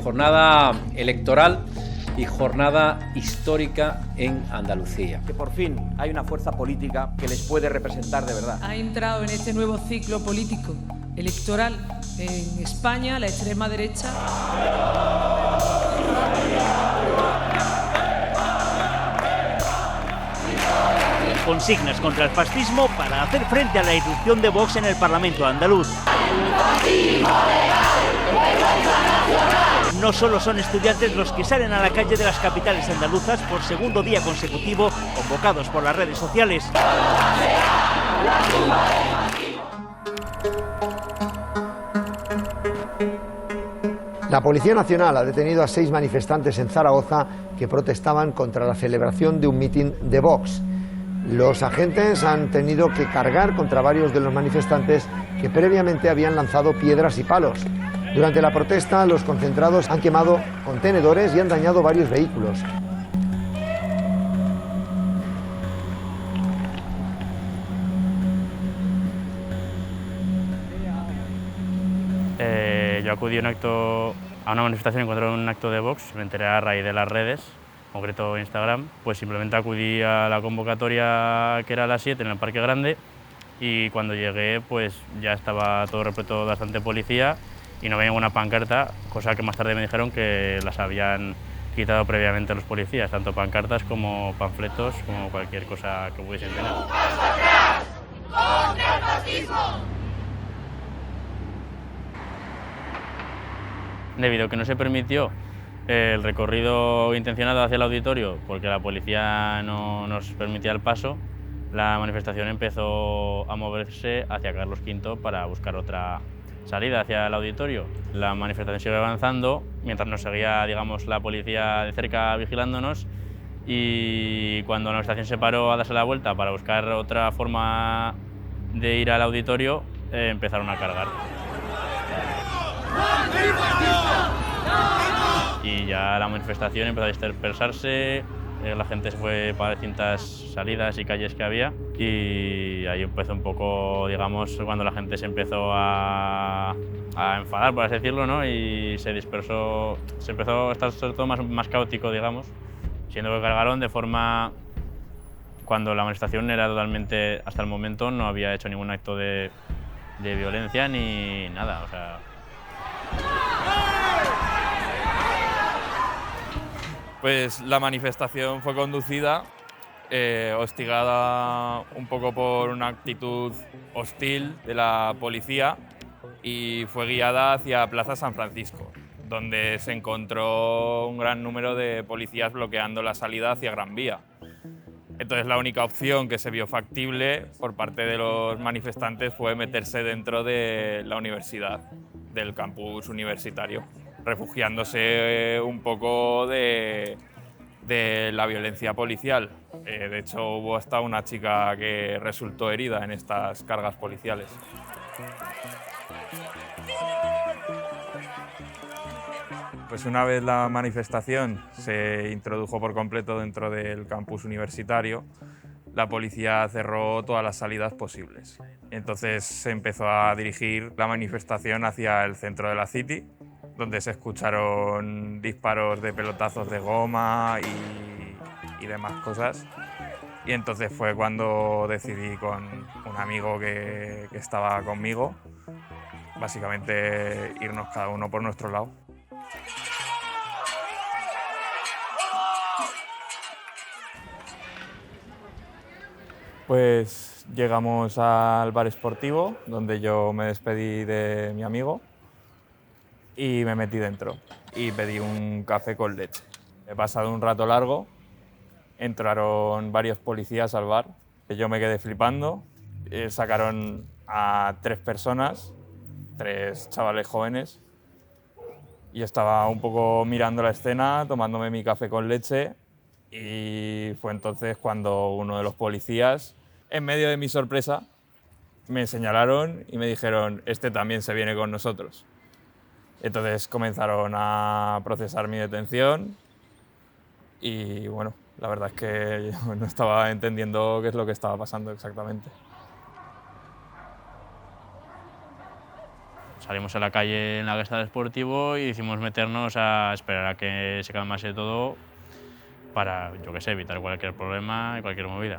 Jornada electoral y jornada histórica en Andalucía. Que por fin hay una fuerza política que les puede representar de verdad. Ha entrado en este nuevo ciclo político electoral en España la extrema derecha. Consignas contra el fascismo para hacer frente a la irrupción de Vox en el Parlamento andaluz. No solo son estudiantes los que salen a la calle de las capitales andaluzas por segundo día consecutivo, convocados por las redes sociales. La Policía Nacional ha detenido a 6 manifestantes en Zaragoza que protestaban contra la celebración de un mitin de Vox. Los agentes han tenido que cargar contra varios de los manifestantes que previamente habían lanzado piedras y palos. Durante la protesta, los concentrados han quemado contenedores y han dañado varios vehículos. Yo acudí a una manifestación, encontré un acto de Vox, me enteré a raíz de las redes, en concreto Instagram, pues simplemente acudí a la convocatoria que era a las 7 en el Parque Grande y cuando llegué pues ya estaba todo repleto de bastante policía y no había ninguna pancarta, cosa que más tarde me dijeron que las habían quitado previamente los policías, tanto pancartas como panfletos, como cualquier cosa que pudiesen tener. ¡Contra el fascismo! Debido a que no se permitió el recorrido intencionado hacia el auditorio porque la policía no nos permitía el paso, la manifestación empezó a moverse hacia Carlos V para buscar otra salida hacia el auditorio. La manifestación sigue avanzando mientras nos seguía, digamos, la policía de cerca vigilándonos y cuando la manifestación se paró a darse la vuelta para buscar otra forma de ir al auditorio, empezaron a cargar. Y ya la manifestación empezó a dispersarse, la gente se fue para distintas salidas y calles que había y ahí empezó un poco, digamos, cuando la gente se empezó a enfadar, por así decirlo, ¿no? Y se dispersó, se empezó a estar sobre todo más caótico, digamos, siendo que cargaron de forma cuando la manifestación era totalmente, hasta el momento no había hecho ningún acto de violencia ni nada, o sea. Pues la manifestación fue conducida, hostigada un poco por una actitud hostil de la policía y fue guiada hacia Plaza San Francisco, donde se encontró un gran número de policías bloqueando la salida hacia Gran Vía. Entonces la única opción que se vio factible por parte de los manifestantes fue meterse dentro de la universidad, del campus universitario, refugiándose un poco de la violencia policial. De hecho, hubo hasta una chica que resultó herida en estas cargas policiales. Pues una vez la manifestación se introdujo por completo dentro del campus universitario, la policía cerró todas las salidas posibles. Entonces se empezó a dirigir la manifestación hacia el centro de la City, donde se escucharon disparos de pelotazos de goma y demás cosas. Y entonces fue cuando decidí con un amigo que estaba conmigo, básicamente irnos cada uno por nuestro lado. Pues llegamos al bar esportivo, donde yo me despedí de mi amigo y me metí dentro y pedí un café con leche. He pasado un rato largo, entraron varios policías al bar, yo me quedé flipando, sacaron a 3 personas, 3 chavales jóvenes, y estaba un poco mirando la escena, tomándome mi café con leche, y fue entonces cuando uno de los policías, en medio de mi sorpresa, me señalaron y me dijeron: este también se viene con nosotros. Entonces comenzaron a procesar mi detención y bueno, la verdad es que yo no estaba entendiendo qué es lo que estaba pasando exactamente. salimos a la calle en la que estaba el Sportivo y decidimos meternos a esperar a que se calmase todo para, yo qué sé, evitar cualquier problema y cualquier movida.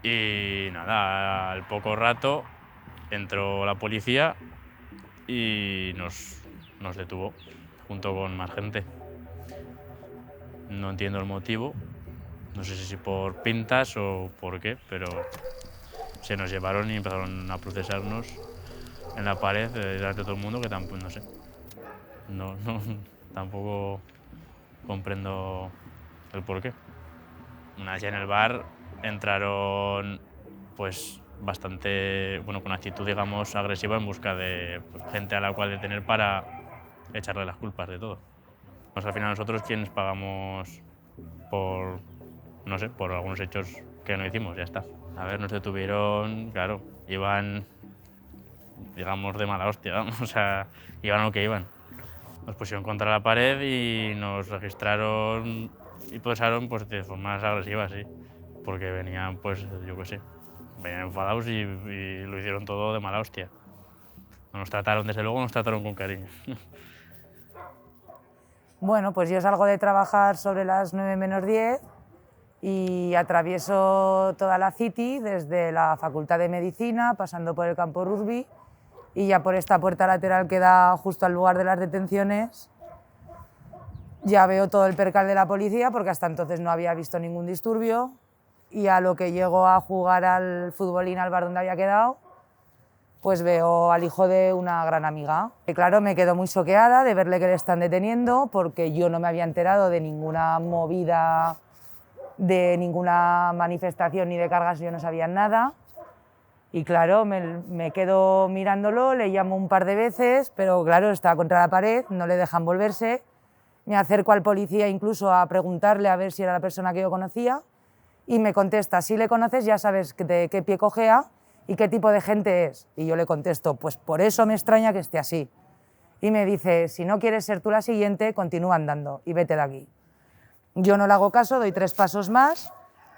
Y nada, al poco rato entró la policía y nos detuvo junto con más gente. No entiendo el motivo, no sé si por pintas o por qué, pero se nos llevaron y empezaron a procesarnos en la pared delante de todo el mundo, que tampoco, no sé, tampoco comprendo el por qué. Una vez ya en el bar entraron pues bastante, bueno, con actitud digamos agresiva en busca de gente a la cual detener para echarle las culpas de todo. Pues al final nosotros quienes pagamos por, no sé, por algunos hechos que no hicimos, ya está. A ver, nos detuvieron, claro, iban, digamos, de mala hostia, vamos, o sea, iban a lo que iban. Nos pusieron contra la pared y nos registraron y procesaron pues, de formas agresivas, sí, porque venían, pues, yo qué sé, venían enfadados y lo hicieron todo de mala hostia. No nos trataron, desde luego, nos trataron con cariño. Bueno, pues yo salgo de trabajar sobre las 9 menos 10 y atravieso toda la City, desde la Facultad de Medicina, pasando por el campo rugby, y ya por esta puerta lateral que da justo al lugar de las detenciones, ya veo todo el percal de la policía, porque hasta entonces no había visto ningún disturbio, y a lo que llego a jugar al futbolín al bar donde había quedado, pues veo al hijo de una gran amiga. Y claro, me quedo muy choqueada de verle que le están deteniendo, porque yo no me había enterado de ninguna movida, de ninguna manifestación ni de cargas, yo no sabía nada. Y claro, me quedo mirándolo, le llamo un par de veces, pero claro, está contra la pared, no le dejan volverse. Me acerco al policía incluso a preguntarle a ver si era la persona que yo conocía, y me contesta: si le conoces ya sabes de qué pie cojea y qué tipo de gente es. Y yo le contesto: pues por eso me extraña que esté así. Y me dice: si no quieres ser tú la siguiente, continúa andando y vete de aquí. Yo no le hago caso, doy 3 pasos más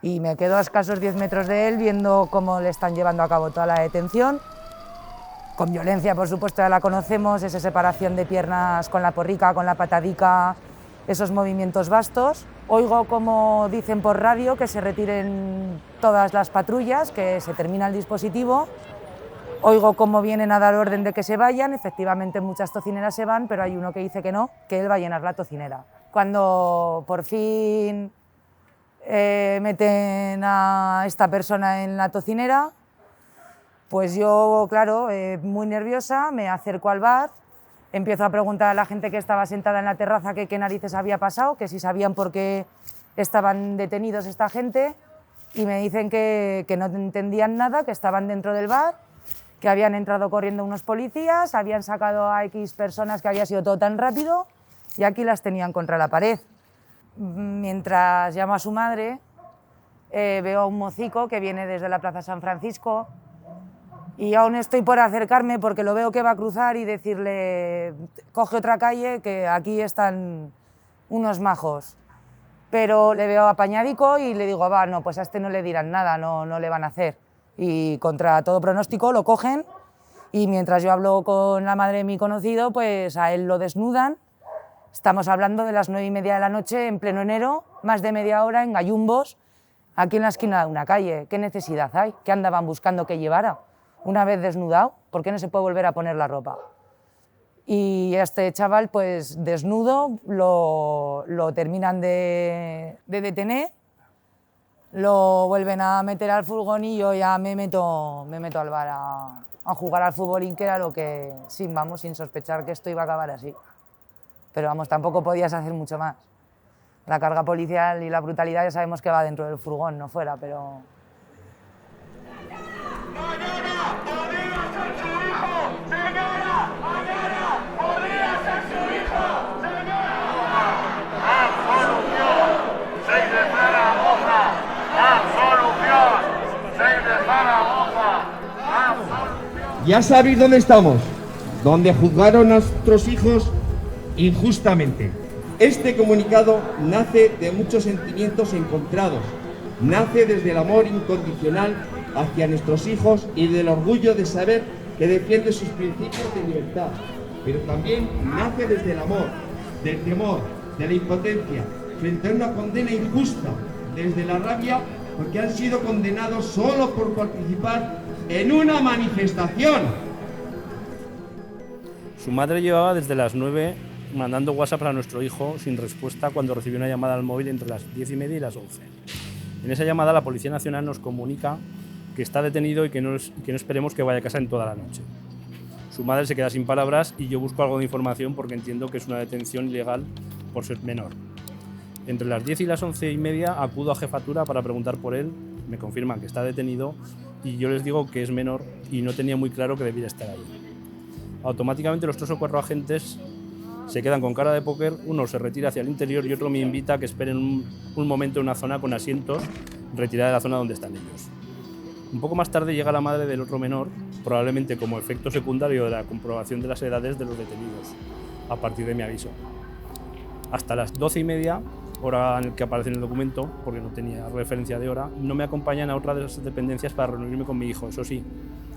y me quedo a escasos 10 metros de él viendo cómo le están llevando a cabo toda la detención. Con violencia, por supuesto, ya la conocemos, esa separación de piernas con la porrica, con la patadica, esos movimientos vastos. Oigo como dicen por radio que se retiren todas las patrullas, que se termina el dispositivo. Oigo cómo vienen a dar orden de que se vayan. Efectivamente, muchas tocineras se van, pero hay uno que dice que no, que él va a llenar la tocinera. Cuando por fin meten a esta persona en la tocinera, pues yo, claro, muy nerviosa, me acerco al bar, empiezo a preguntar a la gente que estaba sentada en la terraza que qué narices había pasado, que si sabían por qué estaban detenidos esta gente, y me dicen que no entendían nada, que estaban dentro del bar, que habían entrado corriendo unos policías, habían sacado a X personas, que había sido todo tan rápido, y aquí las tenían contra la pared. Mientras llamo a su madre, veo a un mocico que viene desde la Plaza San Francisco, y aún estoy por acercarme porque lo veo que va a cruzar y decirle: coge otra calle, que aquí están unos majos. Pero le veo apañadico y le digo: va, no, pues a este no le dirán nada, no le van a hacer. Y contra todo pronóstico lo cogen, y mientras yo hablo con la madre de mi conocido, pues a él lo desnudan. Estamos hablando de las 9:30 de la noche, en pleno enero, más de media hora en gallumbos, aquí en la esquina de una calle. ¿Qué necesidad hay? ¿Qué andaban buscando que llevara? Una vez desnudado, ¿por qué no se puede volver a poner la ropa? Y este chaval, pues desnudo, lo terminan de detener, lo vuelven a meter al furgón y yo ya me meto al bar a jugar al futbolín, que era lo que, sin sospechar que esto iba a acabar así. Pero vamos, tampoco podías hacer mucho más. La carga policial y la brutalidad ya sabemos que va dentro del furgón, no fuera, pero... Ya sabéis dónde estamos, donde juzgaron a nuestros hijos injustamente. Este comunicado nace de muchos sentimientos encontrados, nace desde el amor incondicional hacia nuestros hijos y del orgullo de saber que defiende sus principios de libertad, pero también nace desde el amor, del temor, de la impotencia, frente a una condena injusta, desde la rabia, porque han sido condenados solo por participar en una manifestación. Su madre llevaba desde las 9 mandando WhatsApp a nuestro hijo sin respuesta cuando recibió una llamada al móvil entre las 10:30 y las 11. En esa llamada la Policía Nacional nos comunica que está detenido y que no esperemos que vaya a casa en toda la noche. Su madre se queda sin palabras y yo busco algo de información porque entiendo que es una detención ilegal por ser menor. Entre las 10 y las 11:30 acudo a jefatura para preguntar por él, me confirman que está detenido y yo les digo que es menor y no tenía muy claro que debiera estar ahí. Automáticamente los 3 o 4 agentes se quedan con cara de póker, uno se retira hacia el interior y otro me invita a que esperen un momento en una zona con asientos retirada de la zona donde están ellos. Un poco más tarde llega la madre del otro menor, probablemente como efecto secundario de la comprobación de las edades de los detenidos, a partir de mi aviso. Hasta las 12:30, hora en la que aparece en el documento, porque no tenía referencia de hora, no me acompañan a otra de las dependencias para reunirme con mi hijo, eso sí,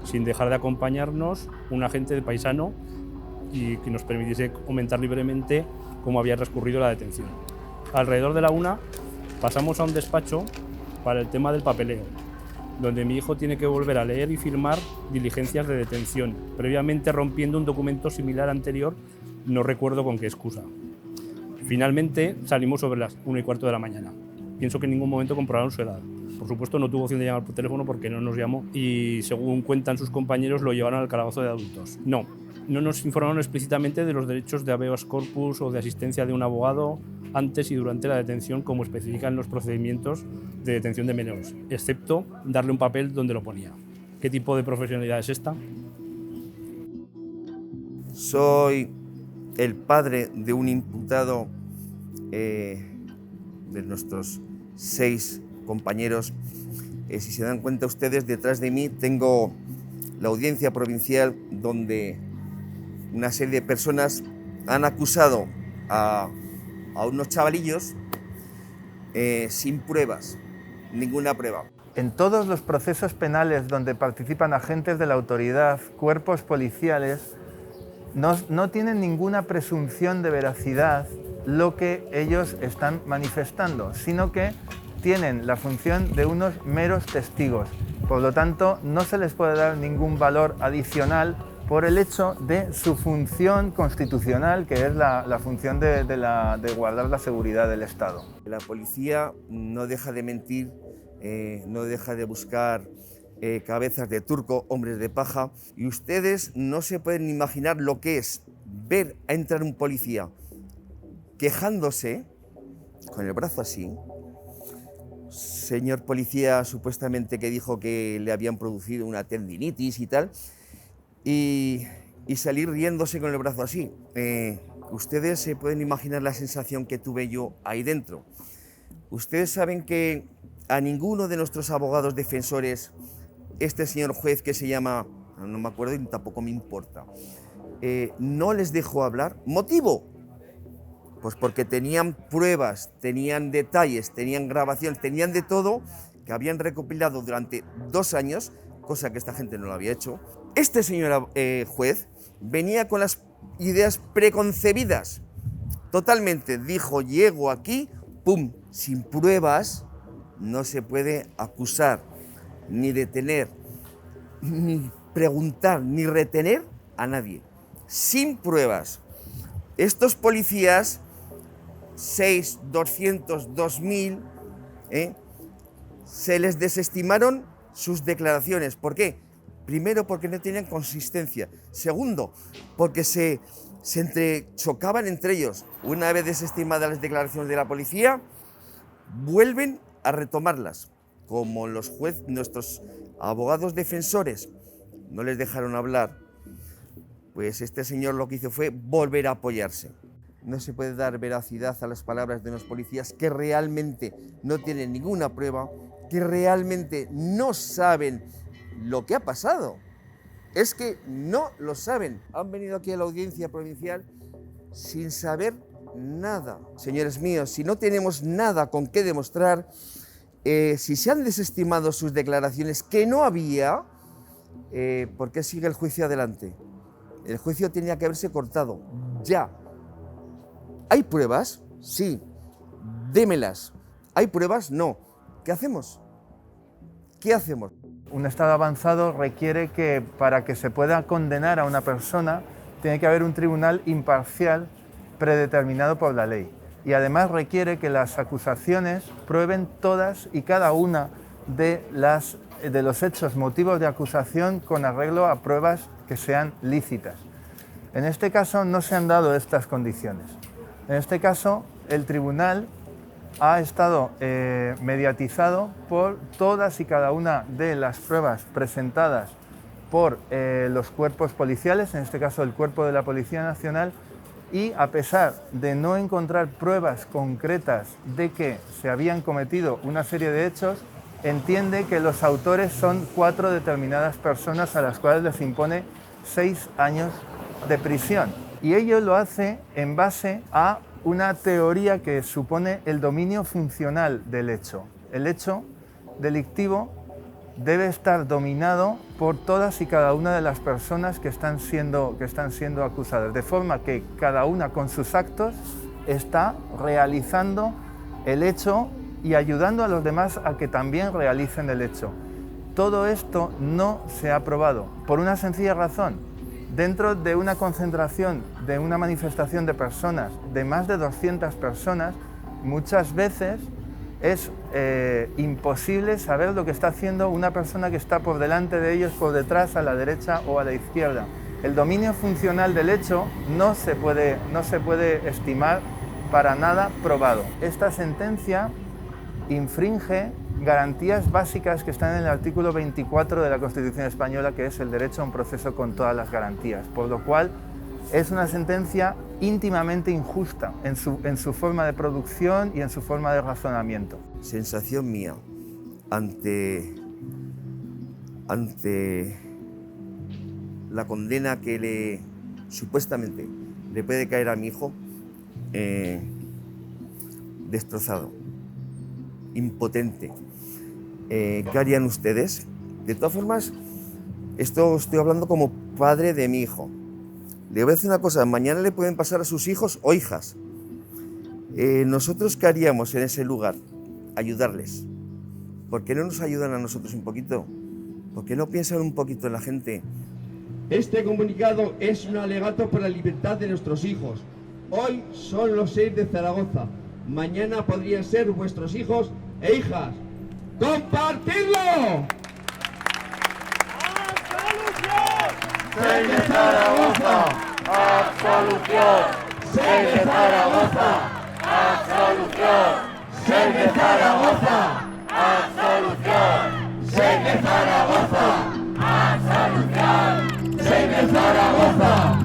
sin dejar de acompañarnos un agente de paisano y que nos permitiese comentar libremente cómo había transcurrido la detención. Alrededor de la 1 pasamos a un despacho para el tema del papeleo, donde mi hijo tiene que volver a leer y firmar diligencias de detención, previamente rompiendo un documento similar anterior, no recuerdo con qué excusa. Finalmente salimos sobre las 1:15 de la mañana. Pienso que en ningún momento comprobaron su edad. Por supuesto no tuvo opción de llamar por teléfono porque no nos llamó y según cuentan sus compañeros lo llevaron al calabozo de adultos. No nos informaron explícitamente de los derechos de habeas corpus o de asistencia de un abogado antes y durante la detención como especifican los procedimientos de detención de menores, excepto darle un papel donde lo ponía. ¿Qué tipo de profesionalidad es esta? Soy el padre de un imputado de nuestros 6 compañeros. Si se dan cuenta ustedes, detrás de mí tengo la audiencia provincial donde una serie de personas han acusado a unos chavalillos sin pruebas, ninguna prueba. En todos los procesos penales donde participan agentes de la autoridad, cuerpos policiales, no tienen ninguna presunción de veracidad lo que ellos están manifestando, sino que tienen la función de unos meros testigos. Por lo tanto, no se les puede dar ningún valor adicional por el hecho de su función constitucional, que es la función de guardar la seguridad del Estado. La policía no deja de mentir, no deja de buscar cabezas de turco, hombres de paja, y ustedes no se pueden imaginar lo que es ver a entrar un policía quejándose, con el brazo así, señor policía supuestamente que dijo que le habían producido una tendinitis y tal, y salir riéndose con el brazo así. Ustedes se pueden imaginar la sensación que tuve yo ahí dentro. Ustedes saben que a ninguno de nuestros abogados defensores, este señor juez que se llama, no me acuerdo y tampoco me importa, no les dejó hablar. ¿Motivo? Pues porque tenían pruebas, tenían detalles, tenían grabaciones, tenían de todo que habían recopilado durante 2 años, cosa que esta gente no lo había hecho. Este señor juez venía con las ideas preconcebidas, totalmente. Dijo, llego aquí, pum, sin pruebas, no se puede acusar, ni detener, ni preguntar, ni retener a nadie. Sin pruebas. Estos policías, 6, 200, 2000, se les desestimaron sus declaraciones. ¿Por qué? Primero, porque no tenían consistencia. Segundo, porque se chocaban entre ellos. Una vez desestimadas las declaraciones de la policía, vuelven a retomarlas. Como nuestros abogados defensores no les dejaron hablar, pues este señor lo que hizo fue volver a apoyarse. No se puede dar veracidad a las palabras de los policías que realmente no tienen ninguna prueba, que realmente no saben lo que ha pasado. Es que no lo saben. Han venido aquí a la audiencia provincial sin saber nada. Señores míos, si no tenemos nada con qué demostrar, si se han desestimado sus declaraciones, que no había, ¿por qué sigue el juicio adelante? El juicio tenía que haberse cortado ya. ¿Hay pruebas? Sí. Démelas. ¿Hay pruebas? No. ¿Qué hacemos? ¿Qué hacemos? Un Estado avanzado requiere que, para que se pueda condenar a una persona, tiene que haber un tribunal imparcial predeterminado por la ley. Y además requiere que las acusaciones prueben todas y cada una de los hechos motivos de acusación con arreglo a pruebas que sean lícitas. En este caso no se han dado estas condiciones. En este caso el tribunal ha estado mediatizado por todas y cada una de las pruebas presentadas por los cuerpos policiales, en este caso el Cuerpo de la Policía Nacional, y a pesar de no encontrar pruebas concretas de que se habían cometido una serie de hechos, entiende que los autores son 4 determinadas personas a las cuales les impone 6 años de prisión. Y ello lo hace en base a una teoría que supone el dominio funcional del hecho. El hecho delictivo debe estar dominado por todas y cada una de las personas que están siendo acusadas, de forma que cada una con sus actos está realizando el hecho y ayudando a los demás a que también realicen el hecho. Todo esto no se ha aprobado por una sencilla razón. Dentro de una concentración, de una manifestación de personas, de más de 200 personas, muchas veces es imposible saber lo que está haciendo una persona que está por delante de ellos, por detrás, a la derecha o a la izquierda. El dominio funcional del hecho no se puede estimar para nada probado. Esta sentencia infringe garantías básicas que están en el artículo 24 de la Constitución española, que es el derecho a un proceso con todas las garantías, por lo cual es una sentencia íntimamente injusta en su forma de producción y en su forma de razonamiento. Sensación mía ante la condena que supuestamente le puede caer a mi hijo, destrozado, impotente. ¿Qué harían ustedes? De todas formas, esto estoy hablando como padre de mi hijo. Le voy a decir una cosa, mañana le pueden pasar a sus hijos o hijas. ¿Nosotros qué haríamos en ese lugar? Ayudarles. ¿Por qué no nos ayudan a nosotros un poquito? ¿Por qué no piensan un poquito en la gente? Este comunicado es un alegato por la libertad de nuestros hijos. Hoy son los 6 de Zaragoza. Mañana podrían ser vuestros hijos e hijas. ¡Compartidlo! ¡6 de Zaragoza! ¡Absolución! ¡6 de Zaragoza! ¡Absolución! ¡6 de Zaragoza! ¡Absolución! ¡6 de Zaragoza! ¡Absolución! ¡6 de Zaragoza!